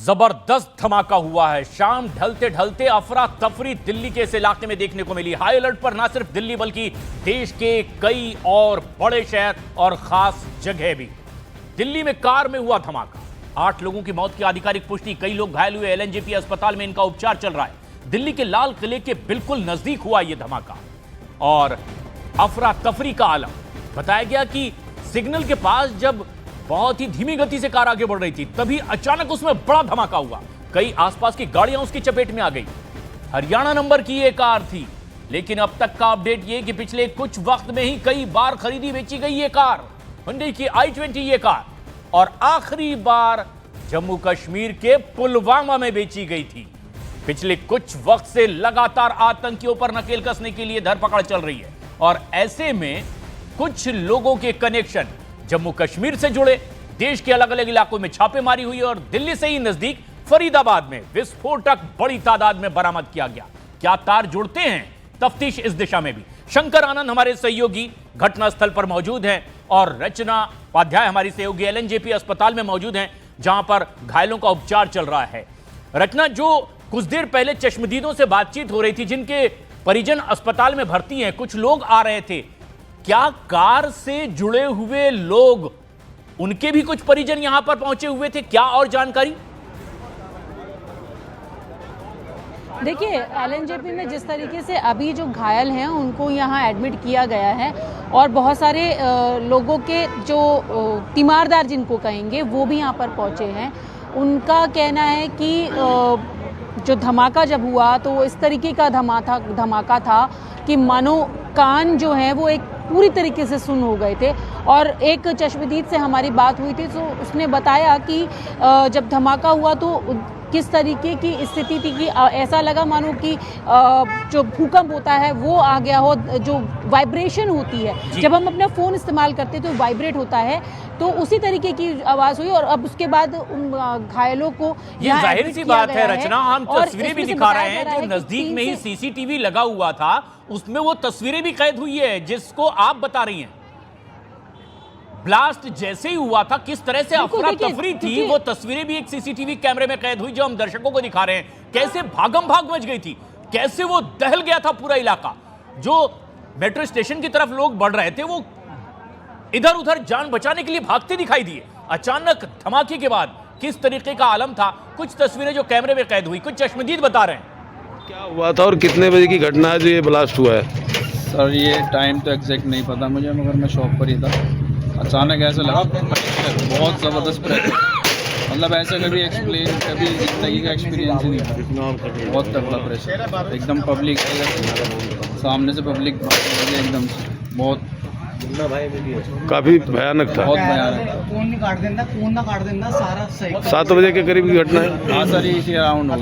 जबरदस्त धमाका हुआ है। शाम ढलते ढलते अफरा तफरी दिल्ली के इस इलाके में देखने को मिली। हाई अलर्ट पर ना सिर्फ दिल्ली बल्कि देश के कई और बड़े शहर और खास जगह भी। दिल्ली में कार में हुआ धमाका, 8 लोगों की मौत की आधिकारिक पुष्टि, कई लोग घायल हुए। एलएनजेपी अस्पताल में इनका उपचार चल रहा है। दिल्ली के लाल किले के बिल्कुल नजदीक हुआ यह धमाका और अफरा तफरी का आलम। बताया गया कि सिग्नल के पास जब बहुत ही धीमी गति से कार आगे बढ़ रही थी तभी अचानक उसमें बड़ा धमाका हुआ। कई आसपास की गाड़ियां उसकी चपेट में आ गई। हरियाणा नंबर की यह कार थी, लेकिन अब तक का अपडेट यह कि पिछले कुछ वक्त में ही कई बार खरीदी बेची गई ये कार, हुंडई की i20 ये कार, और आखिरी बार जम्मू कश्मीर के पुलवामा में बेची गई थी। पिछले कुछ वक्त से लगातार आतंकियों पर नकेल कसने के लिए धरपकड़ चल रही है और ऐसे में कुछ लोगों के कनेक्शन जम्मू कश्मीर से जुड़े। देश के अलग अलग इलाकों में छापेमारी हुई और दिल्ली से ही नजदीक फरीदाबाद में विस्फोटक बड़ी तादाद में बरामद किया गया। क्या तार जुड़ते हैं? तफ्तीश इस दिशा में भी। शंकर आनंद हमारे सहयोगी घटनास्थल पर मौजूद हैं और रचना उपाध्याय हमारी सहयोगी एलएनजेपी अस्पताल में मौजूद हैं, जहां पर घायलों का उपचार चल रहा है। रचना, जो कुछ देर पहले चश्मदीदों से बातचीत हो रही थी जिनके परिजन अस्पताल में भर्ती हैं, कुछ लोग आ रहे थे, क्या कार से जुड़े हुए लोग, उनके भी कुछ परिजन यहां पर पहुंचे हुए थे? क्या और जानकारी? देखिए, एलएनजेपी में जिस तरीके से अभी जो घायल हैं उनको यहाँ एडमिट किया गया है और बहुत सारे लोगों के जो तीमारदार जिनको कहेंगे वो भी यहाँ पर पहुँचे हैं। उनका कहना है कि जो धमाका जब हुआ तो इस तरीके का धमाका था कि मानो कान जो है वो एक पूरी तरीके से सुन्न हो गए थे। और एक चश्मदीद से हमारी बात हुई थी तो उसने बताया कि जब धमाका हुआ तो किस तरीके की स्थिति थी कि ऐसा लगा मानो कि जो भूकंप होता है वो आ गया हो, जो वाइब्रेशन होती है जब हम अपना फ़ोन इस्तेमाल करते हैं तो वाइब्रेट होता है, तो उसी तरीके की आवाज़ हुई। और अब उसके बाद उन घायलों को ये जाहिर सी बात है रचना, हम तस्वीरें भी दिखा रहे हैं जो नजदीक में ही सीसीटीवी लगा हुआ था उसमें वो तस्वीरें भी कैद हुई है जिसको आप बता रही हैं। ब्लास्ट जैसे ही हुआ था किस तरह से अफरा तफरी थी वो तस्वीरें भी एक सीसीटीवी कैमरे में कैद हुई जो हम दर्शकों को दिखा रहे हैं। कैसे भागम भाग मच गई थी, कैसे वो दहल गया था पूरा इलाका। जो मेट्रो स्टेशन की तरफ लोग बढ़ रहे थे वो इधर उधर जान बचाने के लिए भागते दिखाई दिए। अचानक धमाके के बाद किस तरीके का आलम था, कुछ तस्वीरें जो कैमरे में कैद हुई, कुछ चश्मदीद बता रहे हैं। क्या हुआ था और कितने बजे की घटना है जो ये ब्लास्ट हुआ है? सर ये टाइम तो एग्जैक्ट नहीं पता मुझे, मगर मैं शॉप पर ही था। अचानक ऐसा लगा बहुत ज़बरदस्त प्रेशर, मतलब ऐसा कभी ज़िंदगी का एक्सपीरियंस ही नहीं था। बहुत तगड़ा प्रेशर, एकदम पब्लिक सामने से पब्लिक एकदम से बहुत काफी भयानक था। बहुत भयानक। 7 बजे के करीब की घटना है। हाँ सर, इसी अराउंड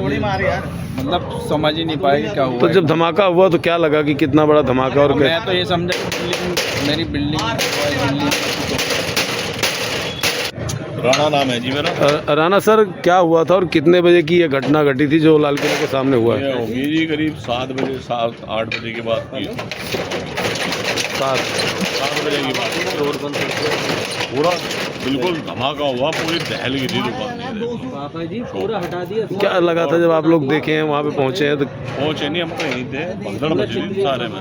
मतलब समझ ही नहीं पाए कि क्या हुआ। तो जब धमाका हुआ तो क्या लगा कि कितना बड़ा धमाका? और मैं तो ये समझा कि मेरी बिल्डिंग राणा नाम है जी मेरा। राणा सर, क्या हुआ था और कितने बजे की ये घटना घटी थी जो लाल किले के सामने हुआ है? होगी जी करीब 7 बजे, 7-8 बजे के बाद की। 7 बजे की बात। पूरा बिल्कुल धमाका हुआ, पूरी दहल गई थी दुकान। क्या लगा था जब आप लोग देखे हैं वहाँ पे पहुँचे हैं? तो पहुंचे नहीं, हम तो यहीं थे। भगदड़ मच रही थी सारे में,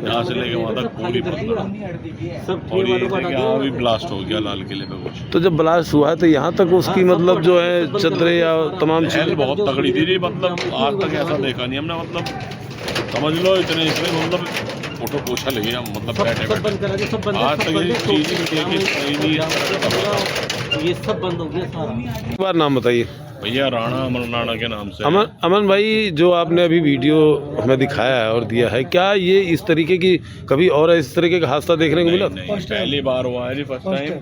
यहाँ से लेके वहाँ तक पूरी भगदड़। और ये थे कि यहाँ भी ब्लास्ट हो गया लाल किले पे कुछ। तो जब ब्लास्ट हुआ है तो यहाँ तक उसकी मतलब जो है चदरें या तमाम चीज़ें बहुत तगड़ी थी जी, मतलब आज तक ऐसा देखा नहीं हमने। मतलब समझ लो इतने मतलब फोटो पोछा लगे हम, मतलब बैठे आज तक ये चीज़ ये सब बंद हो गया सारा। एक बार नाम बताइए भैया। राणा, अमन राणा के नाम से। अमन भाई, जो आपने अभी वीडियो हमें दिखाया है और दिया है, क्या ये इस तरीके की कभी और इस तरीके का हादसा देखने को मिला? नहीं, पहली बार हुआ है जी, फर्स्ट टाइम।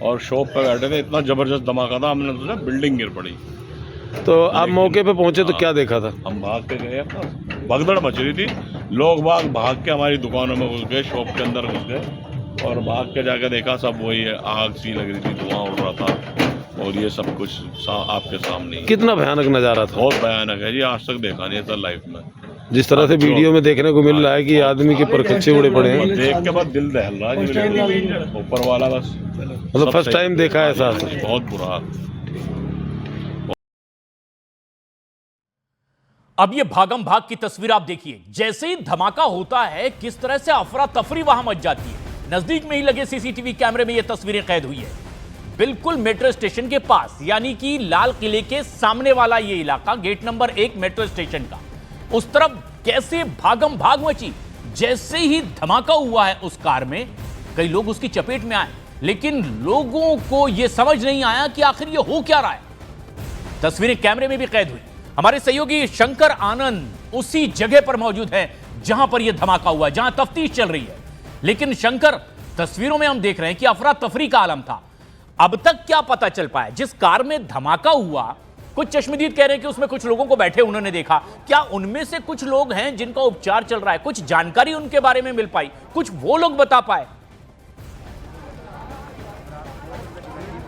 और शॉप पे बैठे थे, इतना जबरदस्त धमाका था, हमने सोचा बिल्डिंग गिर पड़ी। तो आप मौके पे पहुंचे तो क्या देखा था? हम भाग के गए, अपना भगदड़ मच रही थी, लोग भाग के हमारी दुकानों में घुस गए, शॉप के अंदर घुस गए और भाग के जाकर देखा सब वही है, आग सी लग रही थी, धुआं उड़ रहा था और ये सब कुछ आपके सामने। कितना भयानक नज़ारा था? बहुत भयानक है जी, आज तक देखा नहीं था लाइफ में। जिस तरह से वीडियो में देखने को मिल रहा है कि आदमी के परखच्चे उड़े पड़े हैं, देख के बाद दिल दहल रहा है। ऊपर वाला बस, मतलब फर्स्ट टाइम देखा है ऐसा? बहुत बुरा। अब ये भागम भाग की तस्वीर आप देखिए। जैसे ही धमाका होता है किस तरह से अफरा तफरी वहां मच जाती है। नजदीक में ही लगे सीसीटीवी कैमरे में ये तस्वीरें कैद हुई है। बिल्कुल मेट्रो स्टेशन के पास, यानी कि लाल किले के सामने वाला ये इलाका, गेट नंबर 1 मेट्रो स्टेशन का, उस तरफ कैसे भागम भाग मची। जैसे ही धमाका हुआ है उस कार में, कई लोग उसकी चपेट में आए, लेकिन लोगों को यह समझ नहीं आया कि आखिर ये हो क्या रहा है। तस्वीरें कैमरे में भी कैद हुई। हमारे सहयोगी शंकर आनंद उसी जगह पर मौजूद है जहां पर यह धमाका हुआ, जहां तफ्तीश चल रही है। लेकिन शंकर, तस्वीरों में हम देख रहे हैं कि अफरा तफरी का आलम था। अब तक क्या पता चल पाया? जिस कार में धमाका हुआ, कुछ चश्मदीद कह रहे हैं कि उसमें कुछ लोगों को बैठे उन्होंने देखा। क्या उनमें से कुछ लोग हैं जिनका उपचार चल रहा है? कुछ जानकारी उनके बारे में मिल पाई? कुछ वो लोग बता पाए?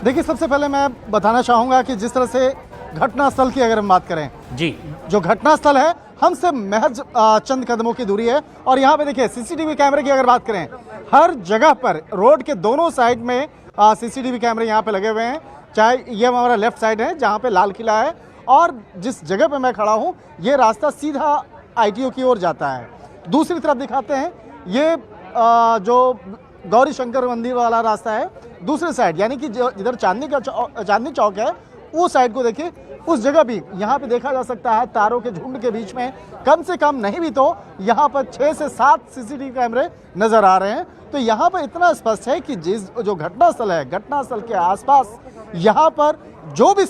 देखिए, सबसे पहले मैं बताना चाहूंगा कि जिस तरह से घटनास्थल की अगर हम बात करें जी, जो घटनास्थल है हमसे महज चंद कदमों की दूरी है। और यहाँ पे देखिए सीसीटीवी कैमरे की अगर बात करें, हर जगह पर रोड के दोनों साइड में सीसीटीवी कैमरे यहाँ पे लगे हुए हैं। चाहे ये हमारा लेफ्ट साइड है जहाँ पे लाल किला है, और जिस जगह पे मैं खड़ा हूँ ये रास्ता सीधा ITO की ओर जाता है। दूसरी तरफ दिखाते हैं, ये जो गौरी शंकर मंदिर वाला रास्ता है दूसरे साइड, यानी कि जो इधर चांदनी चौक है उस साइड को देखिए, उस जगह भी यहाँ पे देखा जा सकता है तारों के झुंड के बीच में कम से कम नहीं भी तो यहाँ पर 6 से 7 सीसीटीवी कैमरे नजर आ रहे हैं। तो यहाँ पर इतना स्पष्ट है कि जो घटनास्थल है, घटनास्थल के आसपास यहाँ पर जो भी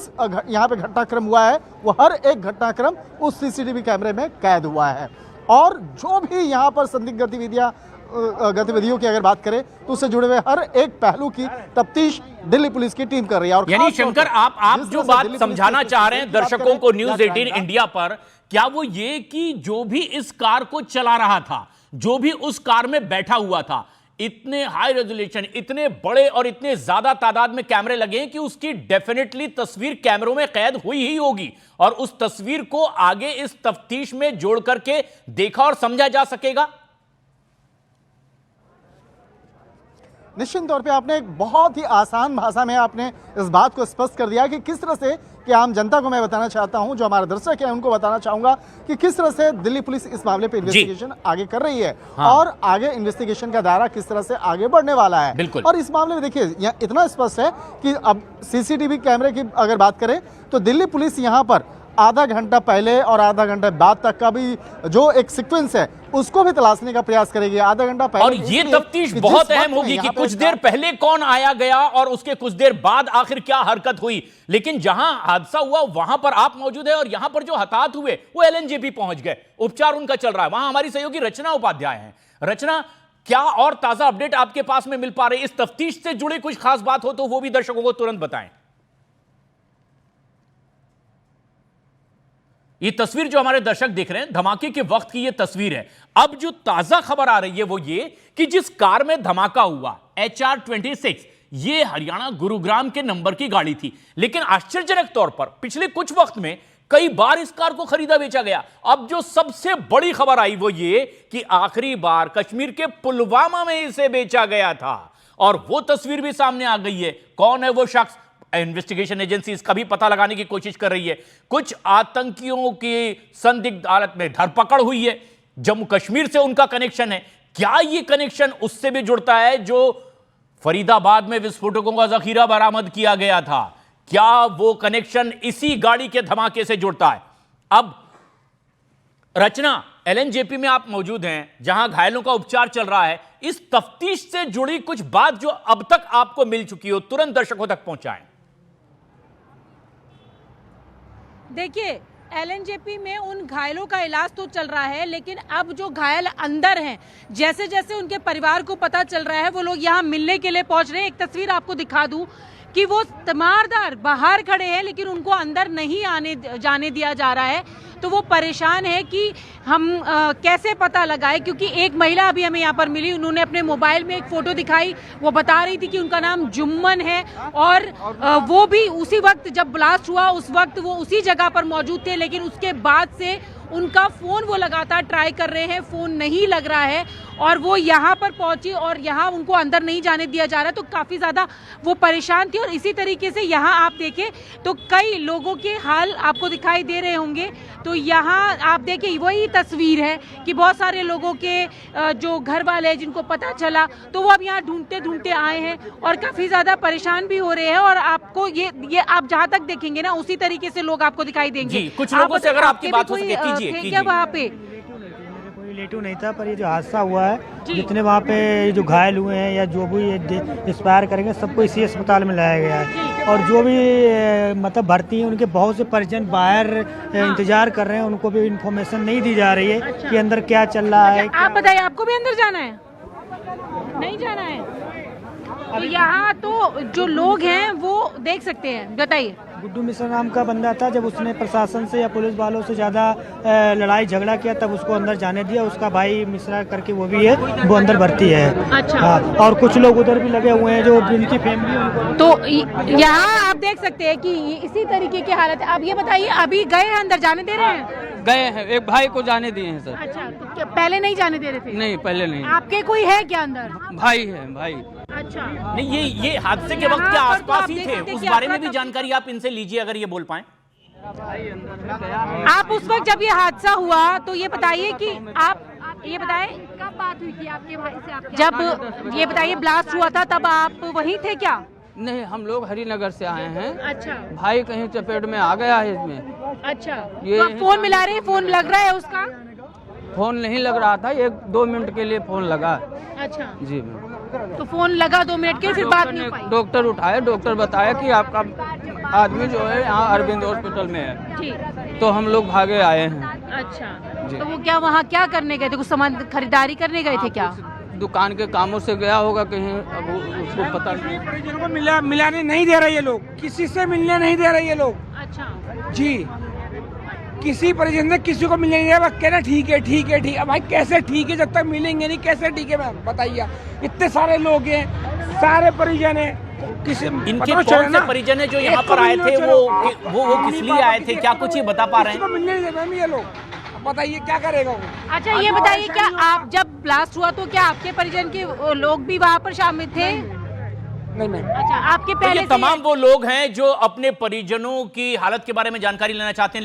यहाँ पे घटनाक्रम हुआ है वो हर एक घटनाक्रम उस सीसीटीवी कैमरे में कैद हुआ है। और जो भी यहाँ पर संदिग्ध गतिविधियों की अगर बात करें तो उससे जुड़े हुए हर एक पहलू की तफ्तीश दिल्ली पुलिस की टीम कर रही है। और यानी शंकर, आप जो बात समझाना चाह रहे हैं दर्शकों को न्यूज़ 18 इंडिया पर, क्या वो ये कि जो भी इस कार को चला रहा था, जो भी उस कार में बैठा हुआ था, इतने हाई रेजोल्यूशन, इतने बड़े और इतने ज्यादा तादाद में कैमरे लगे हैं कि उसकी डेफिनेटली तस्वीर कैमरों में कैद हुई ही होगी, और उस तस्वीर को आगे इस तफ्तीश में जोड़ करके देखा और समझा जा सकेगा। निश्चित तौर पे आपने एक बहुत ही आसान भाषा में आपने इस बात को स्पष्ट कर दिया कि किस तरह से, कि आम जनता को मैं बताना चाहता हूं, जो हमारे दर्शक हैं उनको बताना चाहूंगा कि किस तरह से दिल्ली पुलिस इस मामले पे इन्वेस्टिगेशन आगे कर रही है। हाँ। और आगे इन्वेस्टिगेशन का दायरा किस तरह से आगे बढ़ने वाला है। बिल्कुल। और इस मामले में देखिए यहाँ इतना स्पष्ट है कि अब सीसीटीवी कैमरे की अगर बात करें तो दिल्ली पुलिस यहाँ पर आधा घंटा पहले और आधा घंटा बाद तक का भी जो एक सीक्वेंस है उसको भी तलाशने का प्रयास करेगी। आधा घंटा पहले, और ये तफ्तीश बहुत अहम होगी कि कुछ देर पहले कौन आया गया और उसके कुछ देर बाद आखिर क्या हरकत हुई। लेकिन जहां हादसा हुआ वहां पर आप मौजूद है, और यहां पर जो हताहत हुए वो LNJP पहुंच गए, उपचार उनका चल रहा है। वहां हमारी सहयोगी रचना उपाध्याय हैं। रचना, क्या और ताजा अपडेट आपके पास में मिल पा रही? इस तफ्तीश से जुड़ी कुछ खास बात हो तो वो भी दर्शकों को तुरंत बताएं। ये तस्वीर जो हमारे दर्शक देख रहे हैं, धमाके के वक्त की ये तस्वीर है। अब जो ताजा खबर आ रही है वो ये कि जिस कार में धमाका हुआ HR-26, ये हरियाणा गुरुग्राम के नंबर की गाड़ी थी। लेकिन आश्चर्यजनक तौर पर पिछले कुछ वक्त में कई बार इस कार को खरीदा बेचा गया। अब जो सबसे बड़ी खबर आई वो ये कि आखिरी बार कश्मीर के पुलवामा में इसे बेचा गया था, और वो तस्वीर भी सामने आ गई है। कौन है वो शख्स? इन्वेस्टिगेशन एजेंसी इसका भी पता लगाने की कोशिश कर रही है। कुछ आतंकियों की संदिग्ध हालत में धरपकड़ हुई है, जम्मू कश्मीर से उनका कनेक्शन है। क्या ये कनेक्शन उससे भी जुड़ता है जो फरीदाबाद में विस्फोटकों का जखीरा बरामद किया गया था? क्या वो कनेक्शन इसी गाड़ी के धमाके से जुड़ता है? अब रचना, LNJP में आप मौजूद हैं जहां घायलों का उपचार चल रहा है। इस तफ्तीश से जुड़ी कुछ बात जो अब तक आपको मिल चुकी हो तुरंत दर्शकों तक पहुंचाएं। देखिए, LNJP में उन घायलों का इलाज तो चल रहा है, लेकिन अब जो घायल अंदर हैं, जैसे जैसे उनके परिवार को पता चल रहा है वो लोग यहाँ मिलने के लिए पहुंच रहे हैं। एक तस्वीर आपको दिखा दूं कि वो तीमारदार बाहर खड़े हैं लेकिन उनको अंदर नहीं जाने दिया जा रहा है। तो वो परेशान है कि हम कैसे पता लगाए, क्योंकि एक महिला अभी हमें यहाँ पर मिली, उन्होंने अपने मोबाइल में एक फ़ोटो दिखाई, वो बता रही थी कि उनका नाम जुम्मन है, और वो भी उसी वक्त जब ब्लास्ट हुआ उस वक्त वो उसी जगह पर मौजूद थे। लेकिन उसके बाद से उनका फ़ोन वो लगातार ट्राई कर रहे हैं, फ़ोन नहीं लग रहा है, और वो यहाँ पर पहुंची और यहाँ उनको अंदर नहीं जाने दिया जा रहा। तो काफ़ी ज़्यादा वो परेशान थी। और इसी तरीके से यहाँ आप देखें तो कई लोगों के हाल आपको दिखाई दे रहे होंगे तो यहाँ आप देखिए वही तस्वीर है कि बहुत सारे लोगों के जो घर वाले हैं जिनको पता चला तो वो अब यहाँ ढूंढते ढूंढते आए हैं और काफी ज्यादा परेशान भी हो रहे हैं। और आपको ये आप जहाँ तक देखेंगे ना उसी तरीके से लोग आपको दिखाई देंगे। जी, कुछ लोगों से अगर आपकी बात हो सके कीजिए क्या वहाँ पे रिलेटिव नहीं था, पर ये जो हादसा हुआ है, जितने वहाँ पे जो घायल हुए हैं या जो भी एक्सपायर करेंगे सबको इसी अस्पताल में लाया गया है। और जो भी मतलब भर्ती है उनके बहुत से परिजन बाहर इंतजार कर रहे हैं, उनको भी इन्फॉर्मेशन नहीं दी जा रही है कि अंदर क्या चल रहा है। आप बताइए, आपको भी अंदर जाना है? नहीं जाना है? तो यहाँ तो जो लोग हैं वो देख सकते हैं। बताइए। गुड्डू मिश्रा नाम का बंदा था, जब उसने प्रशासन से या पुलिस वालों से ज़्यादा लड़ाई झगड़ा किया तब उसको अंदर जाने दिया। उसका भाई मिश्रा करके वो भी है, वो अंदर भर्ती है। अच्छा। हाँ, और कुछ लोग उधर भी लगे हुए हैं जो जिनकी फैमिली। तो यहाँ आप देख सकते हैं कि इसी तरीके की हालत है। अब ये बताइए, अभी गए हैं अंदर, जाने दे रहे हैं? गए हैं, एक भाई को जाने दिए हैं सर। अच्छा, तो क्या पहले नहीं जाने दे रहे थे? नहीं, पहले नहीं। आपके कोई है क्या अंदर? भाई है, भाई। अच्छा। नहीं, ये हादसे के वक्त क्या आसपास ही थे? उस बारे में भी जानकारी आप इनसे लीजिए अगर ये बोल पाए। आप उस वक्त जब ये हादसा हुआ तो ये बताइए कि आप ये बताएं कब बात हुई थी आपके भाई से? जब ये बताइए ब्लास्ट हुआ था तब आप वहीं थे क्या? नहीं, हम लोग हरिनगर से आए हैं। अच्छा। भाई कहीं चपेट में आ गया है इसमें। अच्छा। ये तो आप फोन मिला रहे हैं? फोन लग रहा है उसका? फोन नहीं लग रहा था, 1-2 मिनट के लिए फोन लगा। अच्छा जी मैम। तो फोन लगा 2 मिनट के, फिर बात नहीं पाई? डॉक्टर उठाया, डॉक्टर बताया कि आपका आदमी जो है यहाँ अरविंद हॉस्पिटल में है। जी। तो हम लोग भागे आए हैं। अच्छा। तो वो क्या वहाँ क्या करने गए थे? कुछ सामान खरीदारी करने गए थे क्या? दुकान के कामों से गया होगा कहीं, अब उसको पता नहीं। परिजनों को मिलाने नहीं दे रहे ये लोग, किसी से मिलने नहीं दे रहे ये लोग। अच्छा जी, किसी परिजन ने किसी को मिलने नहीं दिया। कहना ठीक है ठीक है ठीक है। भाई कैसे ठीक है जब तक मिलेंगे नहीं? कैसे ठीक है मैम बताइए? इतने सारे लोग हैं, सारे परिजन हैं, किसी इनके कौन से परिजन है जो यहाँ पर आए थे? वो किस लिए आए थे? क्या कुछ ये बता पा रहे हैं? मिलने नहीं दे मैम ये लोग, बताइए क्या करेगा वो? अच्छा, ये बताइए, क्या आप जब ब्लास्ट हुआ तो क्या आपके परिजन के लोग भी वहाँ पर शामिल थे? नहीं मैम। अच्छा, आपके तो पहले ये तमाम वो लोग हैं जो अपने परिजनों की हालत के बारे में जानकारी लेना चाहते हैं।